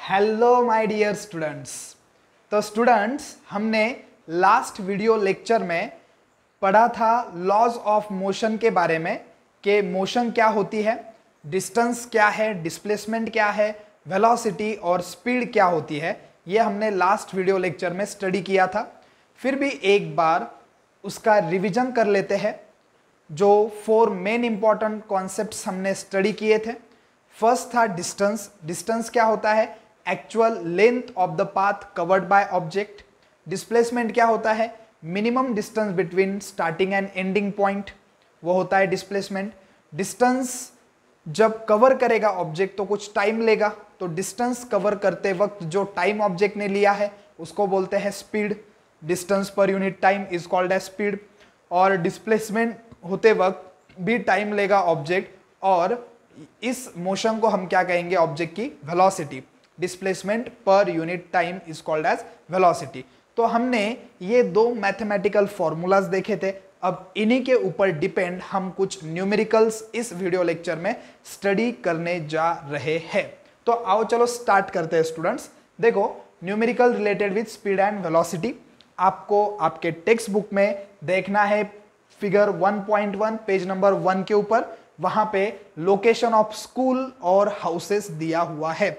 Hello my dear students. तो students, हमने last video lecture में पढ़ा था लॉज ऑफ मोशन के बारे में कि मोशन क्या होती है, डिस्टेंस क्या है, डिस्प्लेसमेंट क्या है, वेलोसिटी और स्पीड क्या होती है। ये हमने लास्ट वीडियो लेक्चर में स्टडी किया था। फिर भी एक बार उसका रिवीजन कर लेते हैं। जो 4 मेन इंपॉर्टेंट कॉन्सेप्ट्स हमने स्टडी किए थे। फर्स्ट था डिस्टेंस। डिस्टेंस क्या होता है? Actual length of the path covered by object. Displacement क्या होता है? Minimum distance between starting and ending point, वो होता है डिस्प्लेसमेंट। डिस्टेंस जब कवर करेगा ऑब्जेक्ट तो कुछ टाइम लेगा, तो डिस्टेंस कवर करते वक्त जो टाइम ऑब्जेक्ट ने लिया है उसको बोलते हैं speed. Distance per unit time is called as speed. और डिस्प्लेसमेंट होते वक्त भी टाइम लेगा ऑब्जेक्ट, और इस मोशन को हम क्या कहेंगे? ऑब्जेक्ट की velocity. Displacement per unit time is called as velocity. तो हमने ये 2 मैथमेटिकल फॉर्मूलाज देखे थे। अब इन्हीं के ऊपर डिपेंड हम कुछ न्यूमेरिकल्स इस वीडियो लेक्चर में स्टडी करने जा रहे हैं। तो आओ चलो स्टार्ट करते हैं स्टूडेंट्स। देखो, numerical related with speed and velocity आपको आपके टेक्स्ट बुक में देखना है। फिगर 1.1 पेज नंबर 1 के ऊपर, वहां पे लोकेशन ऑफ स्कूल और हाउसेस दिया हुआ है।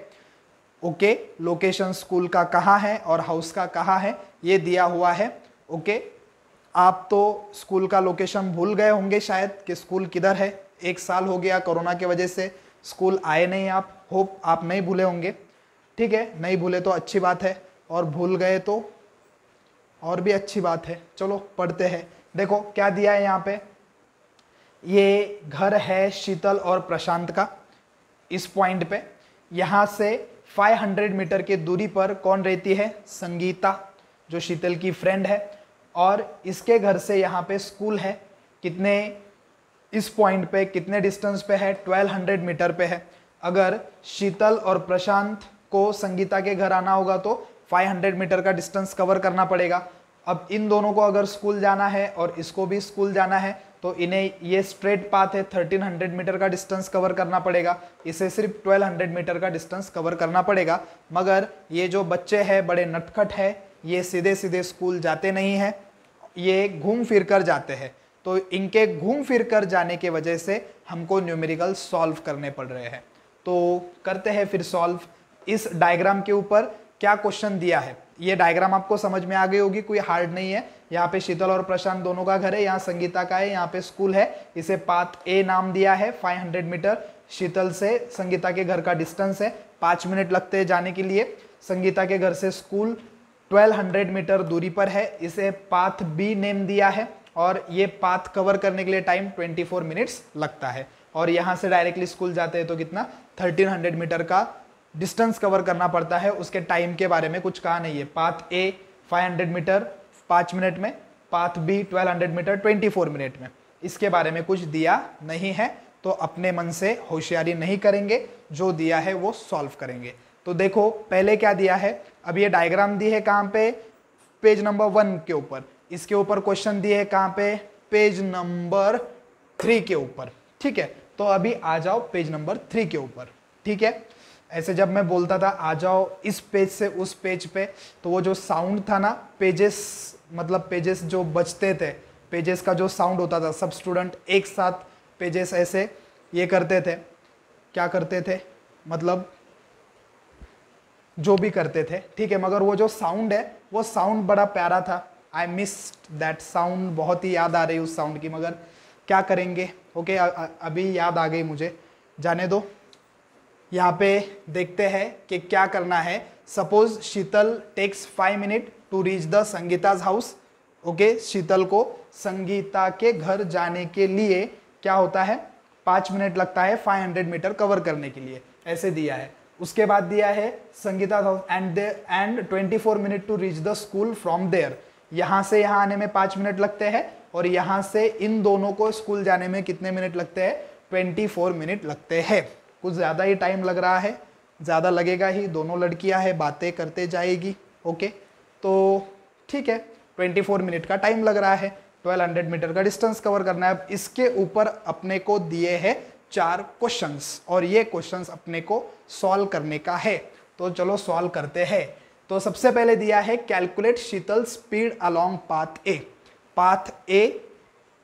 ओके, लोकेशन स्कूल का कहाँ है और हाउस का कहाँ है ये दिया हुआ है। ओके, आप तो स्कूल का लोकेशन भूल गए होंगे शायद कि स्कूल किधर है। 1 साल हो गया कोरोना की वजह से, स्कूल आए नहीं आप। होप आप नहीं भूले होंगे। ठीक है, नहीं भूले तो अच्छी बात है, और भूल गए तो और भी अच्छी बात है। चलो पढ़ते हैं। देखो क्या दिया है यहाँ पे। ये घर है शीतल और प्रशांत का। इस पॉइंट पे यहाँ से 500 मीटर की दूरी पर कौन रहती है? संगीता, जो शीतल की फ्रेंड है। और इसके घर से यहाँ पे स्कूल है। कितने, इस पॉइंट पे कितने डिस्टेंस पे है? 1200 मीटर पे है। अगर शीतल और प्रशांत को संगीता के घर आना होगा तो 500 मीटर का डिस्टेंस कवर करना पड़ेगा। अब इन दोनों को अगर स्कूल जाना है और इसको भी स्कूल जाना है तो इन्हें ये स्ट्रेट पाथ है, 1300 मीटर का डिस्टेंस कवर करना पड़ेगा। इसे सिर्फ 1200 मीटर का डिस्टेंस कवर करना पड़ेगा। मगर ये जो बच्चे हैं बड़े नटखट है, ये सीधे सीधे स्कूल जाते नहीं हैं, ये घूम फिर कर जाते हैं। तो इनके घूम फिर कर जाने के वजह से हमको न्यूमेरिकल सॉल्व करने पड़ रहे हैं। तो करते हैं फिर सॉल्व। इस डायग्राम के ऊपर क्या क्वेश्चन दिया है, ये डायग्राम आपको समझ में आ गई होगी, कोई हार्ड नहीं है। यहाँ पे शीतल और प्रशांत दोनों का घर है, यहाँ संगीता का है, यहाँ पे स्कूल है। इसे पाथ ए नाम दिया है। 500 मीटर शीतल से संगीता के घर का डिस्टेंस है। 5 मिनट लगते हैं जाने के लिए। संगीता के घर से स्कूल 1200 मीटर दूरी पर है। इसे पाथ बी नेम दिया है, और ये पाथ कवर करने के लिए टाइम 24 मिनट्स लगता है। और यहाँ से डायरेक्टली स्कूल जाते हैं तो कितना? 1300 मीटर का डिस्टेंस कवर करना पड़ता है। उसके टाइम के बारे में कुछ कहा नहीं है। पाथ ए 500 मीटर 5 मिनट में, पाथ बी 1200 मीटर 24 मिनट में। इसके बारे में कुछ दिया नहीं है, तो अपने मन से होशियारी नहीं करेंगे, जो दिया है वो सॉल्व करेंगे। तो देखो पहले क्या दिया है। अब ये डायग्राम दी है कहाँ पे? पेज नंबर 1 के ऊपर। इसके ऊपर क्वेश्चन दिए है कहाँ पे? पेज नंबर 3 के ऊपर। ठीक है, तो अभी आ जाओ पेज नंबर 3 के ऊपर। ठीक है, ऐसे जब मैं बोलता था आ जाओ इस पेज से उस पेज पे, तो वो जो साउंड था ना, पेजेस मतलब पेजेस जो बजते थे, पेजेस का जो साउंड होता था, सब स्टूडेंट एक साथ पेजेस ऐसे ये करते थे। क्या करते थे? मतलब जो भी करते थे। ठीक है, मगर वो जो साउंड है वो साउंड बड़ा प्यारा था। आई मिस्ड दैट साउंड, बहुत ही याद आ रही उस साउंड की, मगर क्या करेंगे। ओके, अभी याद आ गई मुझे, जाने दो। यहाँ पे देखते हैं कि क्या करना है। Suppose Sheetal takes 5 minute to reach the Sangeeta's house. Okay, Sheetal को संगीता के घर जाने के लिए क्या होता है? 5 मिनट लगता है 500 मीटर कवर करने के लिए, ऐसे दिया है। उसके बाद दिया है Sangeeta house and 24 minute to reach the school from there. यहाँ से यहाँ आने में 5 मिनट लगते हैं, और यहाँ से इन दोनों को स्कूल जाने में कितने मिनट लगते हैं? 24 मिनट लगते हैं। कुछ ज़्यादा ही टाइम लग रहा है, ज़्यादा लगेगा ही, दोनों लड़कियां हैं, बातें करते जाएगी। ओके, तो ठीक है, 24 मिनट का टाइम लग रहा है। 1200 मीटर का डिस्टेंस कवर करना है। अब इसके ऊपर अपने को दिए हैं 4 क्वेश्चंस, और ये क्वेश्चंस अपने को सॉल्व करने का है। तो चलो सॉल्व करते हैं। तो सबसे पहले दिया है कैलकुलेट शीतल स्पीड अलोंग पाथ ए। पाथ ए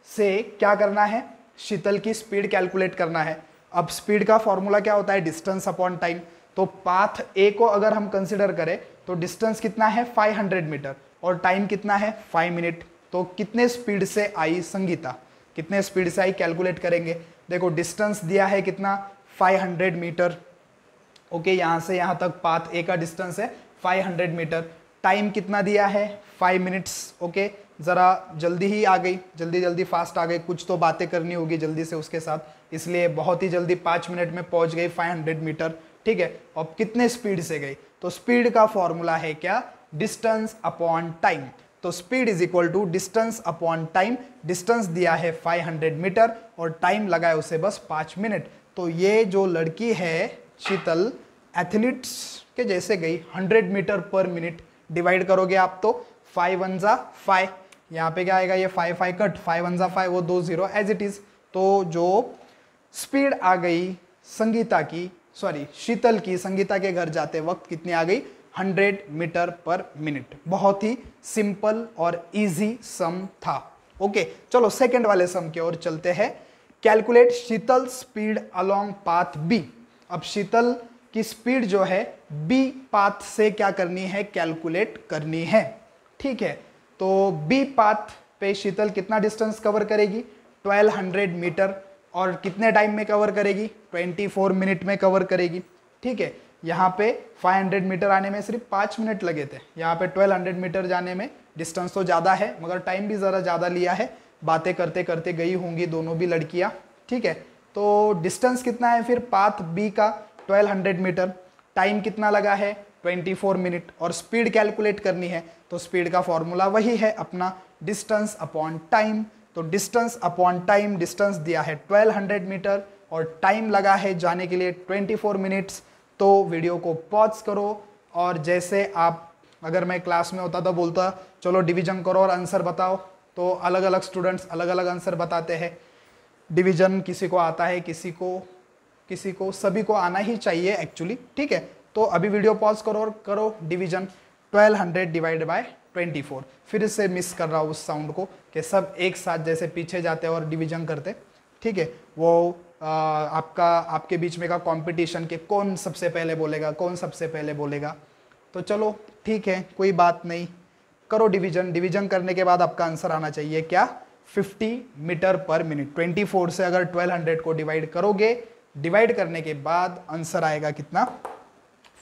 से क्या करना है, शीतल की स्पीड कैलकुलेट करना है। अब स्पीड का फॉर्मूला क्या होता है, डिस्टेंस अपॉन टाइम। तो पाथ ए को अगर हम कंसिडर करें तो डिस्टेंस कितना है 500 मीटर और टाइम कितना है 5 मिनट। तो कितने स्पीड से आई संगीता, कितने स्पीड से आई कैलकुलेट करेंगे। देखो डिस्टेंस दिया है कितना 500 मीटर, ओके यहां से यहां तक पाथ ए का डिस्टेंस है 500 मीटर। टाइम कितना दिया है 5 मिनट्स, ओके जरा जल्दी ही आ गई, जल्दी जल्दी फास्ट आ गई, कुछ तो बातें करनी होगी जल्दी से उसके साथ, इसलिए बहुत ही जल्दी 5 मिनट में पहुंच गई 500 मीटर, ठीक है। अब कितने स्पीड से गई, तो स्पीड का फॉर्मूला है क्या, डिस्टेंस अपॉन टाइम। तो speed is equal to distance upon time. Distance दिया है 500 मीटर और टाइम लगा है उसे बस 5 मिनट। तो ये जो लड़की है शीतल एथलीट्स के जैसे गई 100 मीटर पर मिनट। डिवाइड करोगे आप तो 5 1 जा 5, यहाँ पे क्या आएगा, ये 5 5 कट, 5 1 जा 5, वो 2 0 एज इट इज। तो जो स्पीड आ गई संगीता की, सॉरी शीतल की संगीता के घर जाते वक्त कितनी आ गई 100 मीटर पर मिनट। बहुत ही सिंपल और इजी सम था। ओके चलो सेकंड वाले सम की ओर चलते हैं। कैलकुलेट शीतल स्पीड अलोंग पाथ बी। अब शीतल की स्पीड जो है बी पाथ से क्या करनी है, कैलकुलेट करनी है, ठीक है। तो बी पाथ पे शीतल कितना डिस्टेंस कवर करेगी 1200 मीटर और कितने टाइम में कवर करेगी 24 मिनट में कवर करेगी, ठीक है। यहाँ पे 500 मीटर आने में सिर्फ 5 मिनट लगे थे, यहाँ पे 1200 मीटर जाने में डिस्टेंस तो ज़्यादा है मगर टाइम भी ज़रा ज़्यादा लिया है, बातें करते करते गई होंगी दोनों भी लड़कियाँ, ठीक है। तो डिस्टेंस कितना है फिर पाथ बी का 1200 मीटर, टाइम कितना लगा है 24 मिनट और स्पीड कैलकुलेट करनी है। तो स्पीड का फॉर्मूला वही है अपना डिस्टेंस अपॉन टाइम। तो डिस्टेंस अपॉन टाइम, डिस्टेंस दिया है 1200 मीटर और टाइम लगा है जाने के लिए 24 मिनट्स। तो वीडियो को पॉज करो और जैसे आप, अगर मैं क्लास में होता तो बोलता चलो डिवीजन करो और आंसर बताओ, तो अलग अलग स्टूडेंट्स अलग अलग आंसर बताते हैं। डिवीजन किसी को आता है, किसी को सभी को आना ही चाहिए एक्चुअली, ठीक है। तो अभी वीडियो पॉज करो और करो डिवीजन 1200 डिवाइड बाय 24। फिर से मिस कर रहा हूँ उस साउंड को कि सब एक साथ जैसे पीछे जाते और डिवीजन करते, ठीक है। वो आपके बीच में का कंपटीशन के कौन सबसे पहले बोलेगा, कौन सबसे पहले बोलेगा। तो चलो ठीक है कोई बात नहीं, करो डिवीजन। डिवीजन करने के बाद आपका आंसर आना चाहिए क्या 50 मीटर पर मिनट। 24 से अगर 1200 को डिवाइड करोगे, डिवाइड करने के बाद आंसर आएगा कितना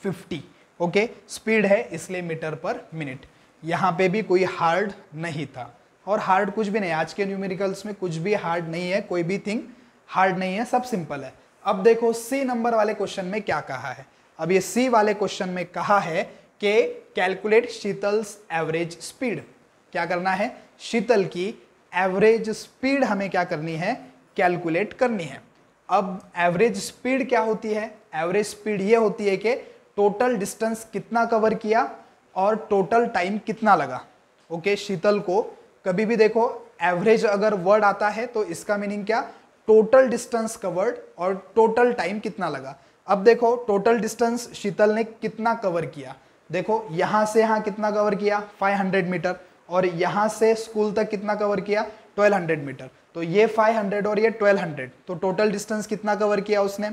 50, ओके। स्पीड है इसलिए मीटर पर मिनट। यहाँ पे भी कोई हार्ड नहीं था और हार्ड कुछ भी नहीं, आज के न्यूमेरिकल्स में कुछ भी हार्ड नहीं है, कोई भी थिंग हार्ड नहीं है, सब सिंपल है। अब देखो सी नंबर वाले क्वेश्चन में क्या कहा है। अब ये सी वाले क्वेश्चन में कहा है कि कैलकुलेट शीतल्स एवरेज स्पीड। क्या करना है, शीतल की एवरेज स्पीड हमें क्या करनी है, कैलकुलेट करनी है। अब एवरेज स्पीड क्या होती है, एवरेज स्पीड ये होती है कि टोटल डिस्टेंस कितना कवर किया और टोटल टाइम कितना लगा, ओके। शीतल को कभी भी देखो एवरेज अगर वर्ड आता है तो इसका मीनिंग क्या, टोटल डिस्टेंस कवर्ड और टोटल टाइम कितना लगा। अब देखो टोटल डिस्टेंस शीतल ने कितना कवर किया, देखो यहां से यहां कितना कवर किया 500 मीटर और यहां से स्कूल तक कितना कवर किया 1200 मीटर। तो ये 500 और ये 1200, तो टोटल डिस्टेंस कितना कवर किया उसने,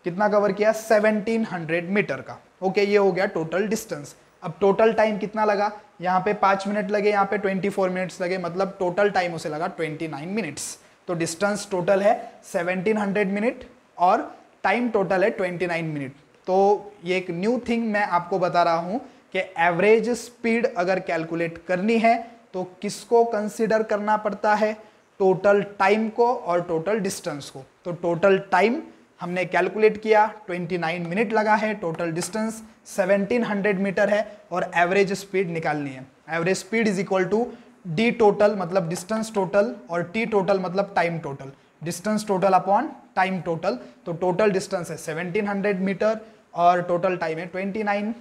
कितना कवर किया 1700 मीटर का, ओके। ये हो गया टोटल डिस्टेंस। अब टोटल टाइम कितना लगा, यहाँ पे 5 मिनट लगे, यहाँ पे 24 मिनट्स लगे, मतलब टोटल टाइम उसे लगा 29 मिनट्स। तो डिस्टेंस टोटल है 1700 मिनट और टाइम टोटल है 29 मिनट। तो ये एक न्यू थिंग मैं आपको बता रहा हूं कि एवरेज स्पीड अगर कैलकुलेट करनी है तो किसको कंसीडर करना पड़ता है, टोटल टाइम को और टोटल डिस्टेंस को। तो टोटल टाइम हमने कैलकुलेट किया 29 मिनट लगा है, टोटल डिस्टेंस 1700 मीटर है और एवरेज स्पीड निकालनी है। Average speed is equal to D total मतलब डिस्टेंस टोटल और टी टोटल मतलब time total, distance total upon time total. तो टोटल डिस्टेंस है 1700 मीटर और टोटल टाइम है 29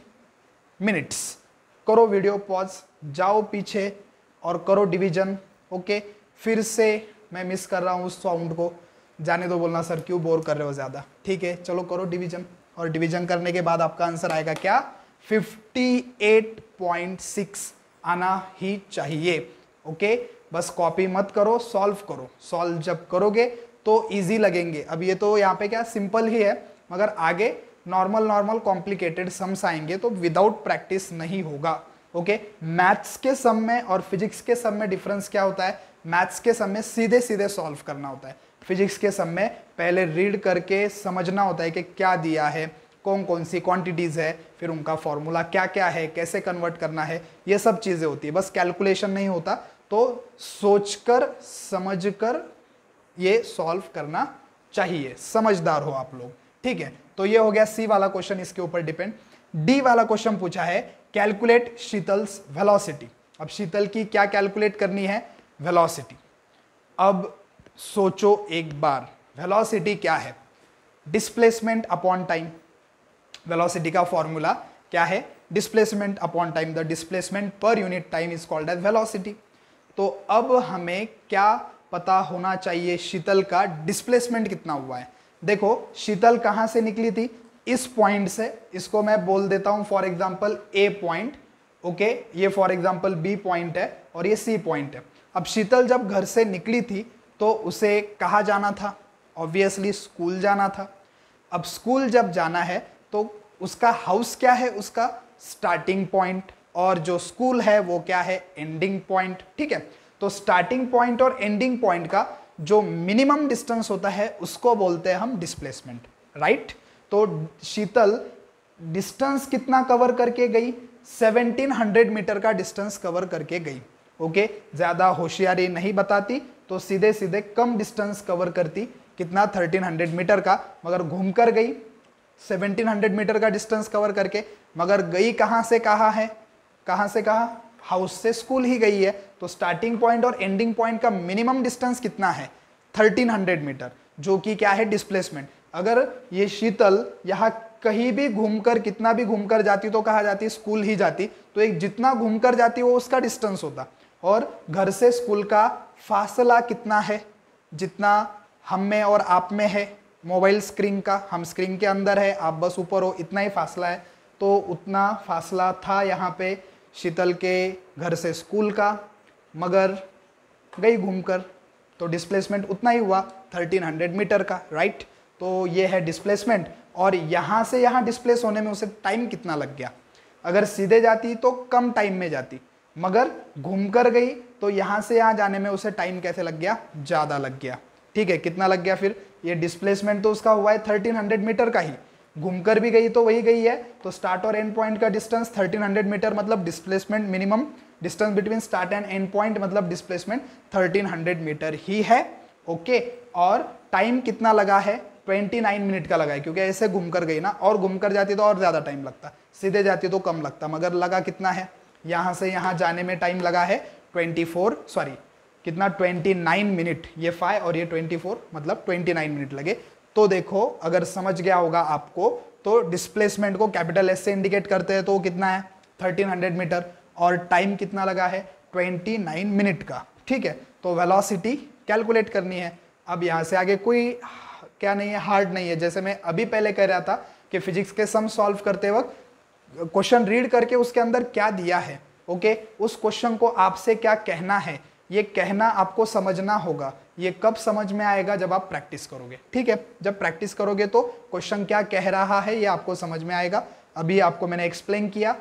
मिनट्स। करो वीडियो पॉज, जाओ पीछे और करो डिवीजन, ओके। फिर से मैं मिस कर रहा हूँ उस साउंड को, जाने दो बोलना सर क्यों बोर कर रहे हो ज़्यादा, ठीक है। चलो करो डिवीजन। और डिवीजन करने के बाद आपका आंसर आएगा क्या, 58.6 आना ही चाहिए। ओके, बस कॉपी मत करो, सॉल्व करो। सॉल्व जब करोगे तो इजी लगेंगे। अब ये तो यहाँ पे क्या सिंपल ही है, मगर आगे नॉर्मल कॉम्प्लिकेटेड सम्स आएंगे तो विदाउट प्रैक्टिस नहीं होगा। ओके, मैथ्स के सम में और फिजिक्स के सम में डिफरेंस क्या होता है, मैथ्स के सम में सीधे सीधे सॉल्व करना होता है, फिजिक्स के सम में पहले रीड करके समझना होता है कि क्या दिया है, कौन कौन सी क्वांटिटीज है, फिर उनका फॉर्मूला क्या क्या है, कैसे कन्वर्ट करना है, ये सब चीजें होती है। बस कैलकुलेशन नहीं होता, तो सोचकर समझकर ये सॉल्व करना चाहिए, समझदार हो आप लोग। ठीक है, तो ये हो गया सी वाला क्वेश्चन, इसके ऊपर डिपेंड। डी वाला क्वेश्चन पूछा है कैलकुलेट शीतल्स वेलोसिटी। अब शीतल की क्या कैलकुलेट करनी है, वेलोसिटी। अब सोचो एक बार, वेलोसिटी क्या है, डिस्प्लेसमेंट अपॉन टाइम। वेलोसिटी का फॉर्मूला क्या है, displacement upon time. The displacement per unit time is called as velocity. तो अब हमें क्या पता होना चाहिए, शीतल का डिस्प्लेसमेंट कितना हुआ है। देखो शीतल कहां से निकली थी, इस पॉइंट से, इसको मैं बोल देता हूं for example A point. Okay, ये फॉर एग्जांपल बी पॉइंट है और ये सी पॉइंट है। अब शीतल जब घर से निकली थी तो उसे कहाँ जाना था, ऑब्वियसली स्कूल जाना था। अब स्कूल जब जाना है तो उसका हाउस क्या है, उसका स्टार्टिंग पॉइंट, और जो स्कूल है वो क्या है, एंडिंग पॉइंट। ठीक है, तो स्टार्टिंग पॉइंट और एंडिंग पॉइंट का जो मिनिमम डिस्टेंस होता है उसको बोलते हैं हम डिस्प्लेसमेंट, राइट। तो शीतल डिस्टेंस कितना कवर करके गई, 1700 मीटर का डिस्टेंस कवर करके गई। ओके, ज्यादा होशियारी नहीं बताती तो सीधे सीधे कम डिस्टेंस कवर करती, कितना, 1300 मीटर का, मगर घूमकर गई 1700 मीटर का डिस्टेंस कवर करके। मगर गई कहां से कहां है, कहां से कहां, हाउस से स्कूल ही गई है। तो स्टार्टिंग पॉइंट और एंडिंग पॉइंट का मिनिमम डिस्टेंस कितना है, 1300 मीटर, जो कि क्या है, डिस्प्लेसमेंट। अगर ये शीतल यहाँ कहीं भी घूमकर, कितना भी घूमकर जाती तो कहाँ जाती, स्कूल ही जाती। तो एक जितना घूमकर जाती वो उसका डिस्टेंस होता, और घर से स्कूल का फासला कितना है, जितना हम में और आप में है मोबाइल स्क्रीन का, हम स्क्रीन के अंदर है, आप बस ऊपर हो, इतना ही फासला है। तो उतना फासला था यहाँ पे शीतल के घर से स्कूल का, मगर गई घूमकर, तो डिस्प्लेसमेंट उतना ही हुआ, 1300 मीटर का, राइट। तो ये है डिस्प्लेसमेंट। और यहाँ से यहाँ डिस्प्लेस होने में उसे टाइम कितना लग गया, अगर सीधे जाती तो कम टाइम में जाती, मगर घूमकर गई तो यहाँ से यहाँ जाने में उसे टाइम कैसे लग गया, ज़्यादा लग गया। ठीक है, कितना लग गया फिर, ये डिस्प्लेसमेंट तो उसका हुआ है 1300 मीटर का ही, घूमकर भी गई तो वही गई है। तो स्टार्ट और एंड पॉइंट का डिस्टेंस 1300 मीटर, मतलब displacement minimum distance between start and and point, मतलब डिस्प्लेसमेंट 1300 मीटर ही है। ओके, और टाइम कितना लगा है, 29 मिनट का लगा है, क्योंकि ऐसे घूमकर गई ना, और घूमकर जाती तो और ज़्यादा टाइम लगता, सीधे जाती तो कम लगता, मगर लगा कितना है, यहाँ से यहाँ जाने में टाइम लगा है 29 मिनट, ये 5 और ये 24, मतलब 29 मिनट लगे। तो देखो, अगर समझ गया होगा आपको, तो डिस्प्लेसमेंट को कैपिटल एस से इंडिकेट करते हैं तो कितना है, 1300 मीटर, और टाइम कितना लगा है, 29 मिनट का। ठीक है, तो वेलोसिटी कैलकुलेट करनी है। अब यहाँ से आगे कोई क्या नहीं है, हार्ड नहीं है। जैसे मैं अभी पहले कह रहा था कि फिजिक्स के सम सॉल्व करते वक्त क्वेश्चन रीड करके उसके अंदर क्या दिया है, ओके, उस क्वेश्चन को आपसे क्या कहना है, ये कहना आपको समझना होगा। ये कब समझ में आएगा, जब आप प्रैक्टिस करोगे। ठीक है, जब प्रैक्टिस करोगे तो क्वेश्चन क्या कह रहा है ये आपको समझ में आएगा। अभी आपको मैंने एक्सप्लेन किया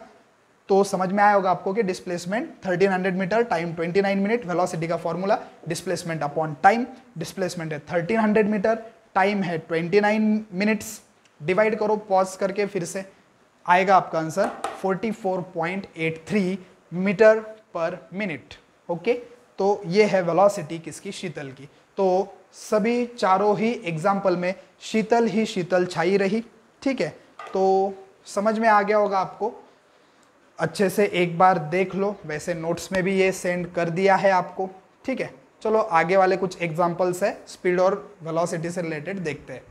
तो समझ में आया होगा आपको कि displacement 1300 metre, time 29 minute, velocity का formula displacement upon time. Displacement है 1300 मीटर, टाइम है 29 मिनट्स, डिवाइड करो पॉज करके, फिर से आएगा आपका answer 44.83 metre per minute. Okay, तो ये है वेलोसिटी किसकी, शीतल की। तो सभी चारों ही एग्जाम्पल में शीतल ही शीतल छाई रही। ठीक है, तो समझ में आ गया होगा आपको, अच्छे से एक बार देख लो। वैसे नोट्स में भी ये सेंड कर दिया है आपको। ठीक है, चलो आगे वाले कुछ एग्जाम्पल्स है स्पीड और वेलोसिटी से रिलेटेड देखते हैं।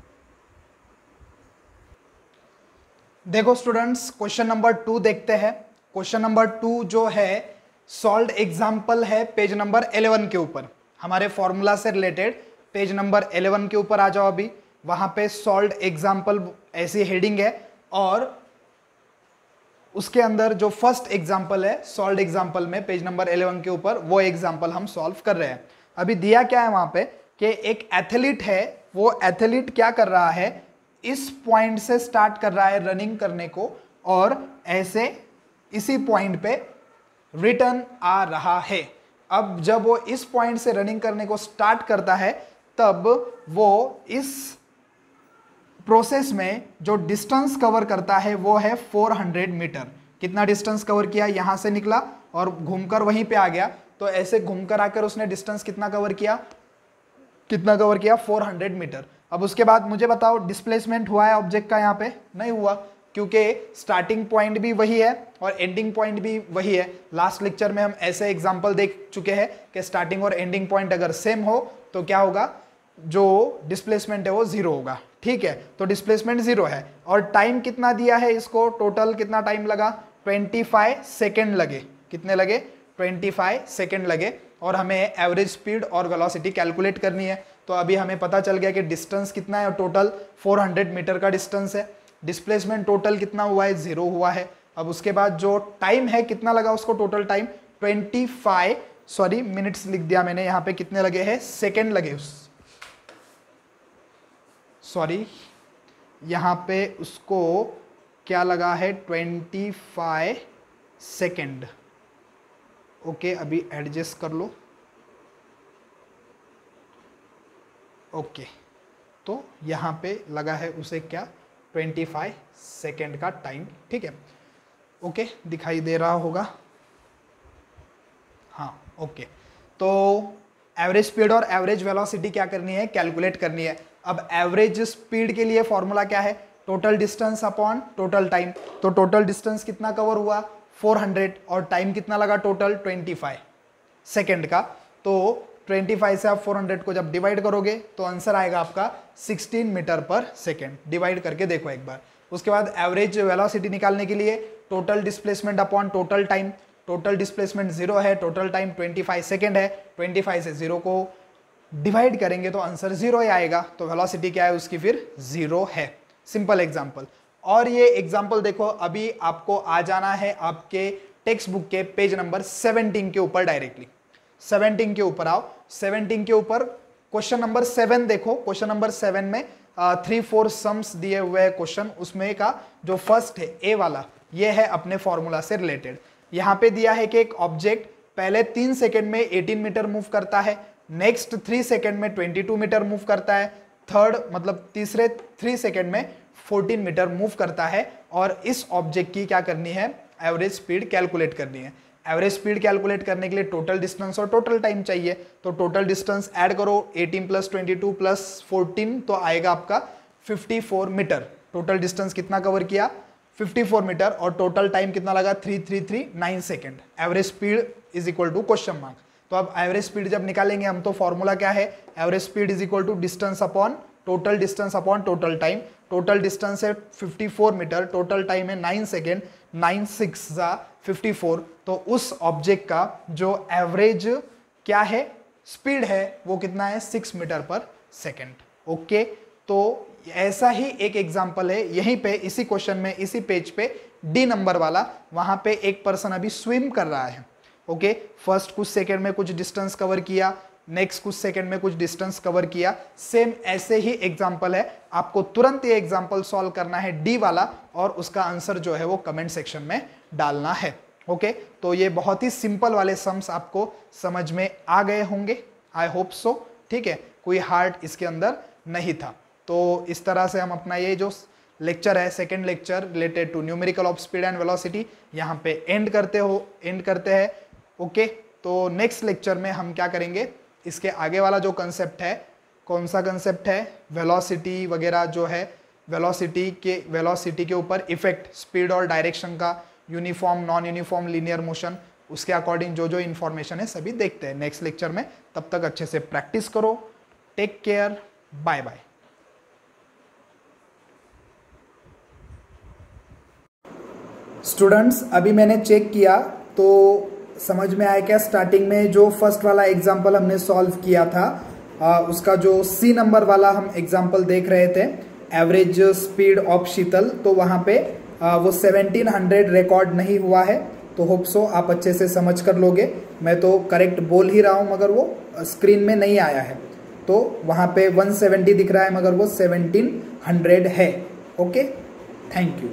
देखो स्टूडेंट्स, क्वेश्चन नंबर 2 देखते हैं। क्वेश्चन नंबर 2 जो है सॉल्व्ड एग्जाम्पल है पेज नंबर 11 के ऊपर, हमारे फॉर्मूला से रिलेटेड पेज नंबर 11 के ऊपर आ जाओ। अभी वहां पे सॉल्व्ड एग्जाम्पल ऐसी हेडिंग है, और उसके अंदर जो फर्स्ट एग्जाम्पल है सॉल्व्ड एग्जाम्पल में पेज नंबर 11 के ऊपर वो एग्जाम्पल हम सॉल्व कर रहे हैं। अभी दिया क्या है वहां पे कि एक एथलीट है, वो एथलीट क्या कर रहा है, इस पॉइंट से स्टार्ट कर रहा है रनिंग करने को, और ऐसे इसी पॉइंट पे रिटर्न आ रहा है। अब जब वो इस पॉइंट से रनिंग करने को स्टार्ट करता है, तब वो इस प्रोसेस में जो डिस्टेंस कवर करता है वो है 400 मीटर। कितना डिस्टेंस कवर किया, यहां से निकला और घूमकर वहीं पे आ गया, तो ऐसे घूमकर आकर उसने डिस्टेंस कितना कवर किया, 400 मीटर। अब उसके बाद मुझे बताओ डिस्प्लेसमेंट हुआ है ऑब्जेक्ट का, यहाँ पे नहीं हुआ, क्योंकि स्टार्टिंग पॉइंट भी वही है और एंडिंग पॉइंट भी वही है। लास्ट लेक्चर में हम ऐसे एग्जांपल देख चुके हैं कि स्टार्टिंग और एंडिंग पॉइंट अगर सेम हो तो क्या होगा, जो डिस्प्लेसमेंट है वो 0 होगा। ठीक है, तो डिस्प्लेसमेंट 0 है, और टाइम कितना दिया है इसको, टोटल कितना टाइम लगा, 25 सेकेंड लगे। कितने लगे, 25 सेकेंड लगे, और हमें एवरेज स्पीड और वेलोसिटी कैलकुलेट करनी है। तो अभी हमें पता चल गया कि डिस्टेंस कितना है, टोटल 400 मीटर का डिस्टेंस है। डिस्प्लेसमेंट टोटल कितना हुआ है, 0 हुआ है। अब उसके बाद जो टाइम है कितना लगा उसको, टोटल टाइम 25 मिनट्स लिख दिया मैंने, यहाँ पे कितने लगे हैं, सेकेंड लगे, यहाँ पे उसको क्या लगा है, 25 सेकेंड। ओके, अभी एडजस्ट कर लो। ओके, तो यहाँ पे लगा है उसे क्या, 25 सेकेंड का टाइम। ठीक है, ओके, दिखाई दे रहा होगा, हाँ ओके। तो एवरेज स्पीड और एवरेज वेलोसिटी क्या करनी है, कैलकुलेट करनी है। अब एवरेज स्पीड के लिए फॉर्मूला क्या है, total distance upon total time. तो टोटल डिस्टेंस कितना कवर हुआ, 400, और टाइम कितना लगा टोटल, 25 सेकेंड का। तो 25 से आप 400 को जब डिवाइड करोगे तो आंसर आएगा आपका 16 मीटर पर सेकेंड। डिवाइड करके देखो एक बार। उसके बाद एवरेज वेलोसिटी निकालने के लिए total displacement upon total time. Total displacement 0 है, टोटल टाइम 25 सेकेंड है, 25 से 0 को डिवाइड करेंगे तो आंसर 0 ही आएगा। तो वेलोसिटी क्या है उसकी, फिर 0 है। Simple example. और ये एग्जांपल देखो, अभी आपको आ जाना है आपके टेक्स्ट बुक के पेज नंबर 17 के ऊपर, डायरेक्टली 17 के ऊपर आओ। 17 के ऊपर क्वेश्चन नंबर 7 देखो। क्वेश्चन नंबर 7 में 3-4 सम्स दिए हुए हैं क्वेश्चन। उसमें का जो फर्स्ट है ए वाला, ये है अपने फॉर्मूला से रिलेटेड। यहाँ पे दिया है कि एक ऑब्जेक्ट पहले 3 सेकेंड में 18 मीटर मूव करता है, नेक्स्ट 3 सेकेंड में 22 मीटर मूव करता है, थर्ड मतलब तीसरे 3 सेकेंड में 14 मीटर मूव करता है, और इस ऑब्जेक्ट की क्या करनी है, एवरेज स्पीड कैलकुलेट करनी है। एवरेज स्पीड कैलकुलेट करने के लिए टोटल डिस्टेंस और टोटल टाइम चाहिए। तो टोटल डिस्टेंस ऐड करो, 18 + 22 + 14 तो आएगा आपका 54 मीटर। टोटल डिस्टेंस कितना कवर किया, 54 मीटर, और टोटल टाइम कितना लगा, 3339 second. Average speed is equal to question mark. तो अब एवरेज स्पीड जब निकालेंगे हम, तो फॉर्मूला क्या है, average speed is equal to distance upon total distance upon total time. Total distance है 54 मीटर, टोटल टाइम है 9 सेकेंड, 9 6 54। तो उस ऑब्जेक्ट का जो एवरेज क्या है, स्पीड है, वो कितना है, 6 मीटर पर सेकेंड। ओके, तो ऐसा ही एक एग्जांपल है यहीं पे, इसी क्वेश्चन में, इसी पेज पे, डी नंबर वाला। वहां पे एक पर्सन अभी स्विम कर रहा है। ओके, फर्स्ट कुछ सेकेंड में कुछ डिस्टेंस कवर किया, नेक्स्ट कुछ सेकंड में कुछ डिस्टेंस कवर किया। सेम ऐसे ही एग्जांपल है, आपको तुरंत ये एग्जांपल सॉल्व करना है डी वाला, और उसका आंसर जो है वो कमेंट सेक्शन में डालना है। ओके, तो ये बहुत ही सिंपल वाले सम्स आपको समझ में आ गए होंगे, आई होप सो। ठीक है, कोई हार्ड इसके अंदर नहीं था। तो इस तरह से हम अपना ये जो लेक्चर है, second lecture related to numerical of speed and velocity, यहाँ पे एंड करते हैं। ओके, तो नेक्स्ट लेक्चर में हम क्या करेंगे, इसके आगे वाला जो कंसेप्ट है, कौन सा कंसेप्ट है, वेलोसिटी वगैरह जो है, वेलोसिटी के ऊपर इफेक्ट, स्पीड और डायरेक्शन का, uniform non uniform linear motion, उसके अकॉर्डिंग जो जो इन्फॉर्मेशन है सभी देखते हैं नेक्स्ट लेक्चर में। तब तक अच्छे से प्रैक्टिस करो। Take care, bye bye. Students, अभी मैंने चेक किया तो समझ में आया क्या, स्टार्टिंग में जो फर्स्ट वाला एग्जांपल हमने सॉल्व किया था उसका जो सी नंबर वाला हम एग्जाम्पल देख रहे थे, एवरेज स्पीड ऑफ शीतल, तो वहाँ पे वो 1700 रिकॉर्ड नहीं हुआ है। तो होप सो आप अच्छे से समझ कर लोगे। मैं तो करेक्ट बोल ही रहा हूँ मगर वो स्क्रीन में नहीं आया है। तो वहाँ पे 170 दिख रहा है मगर वो 1700 है। Okay, thank you.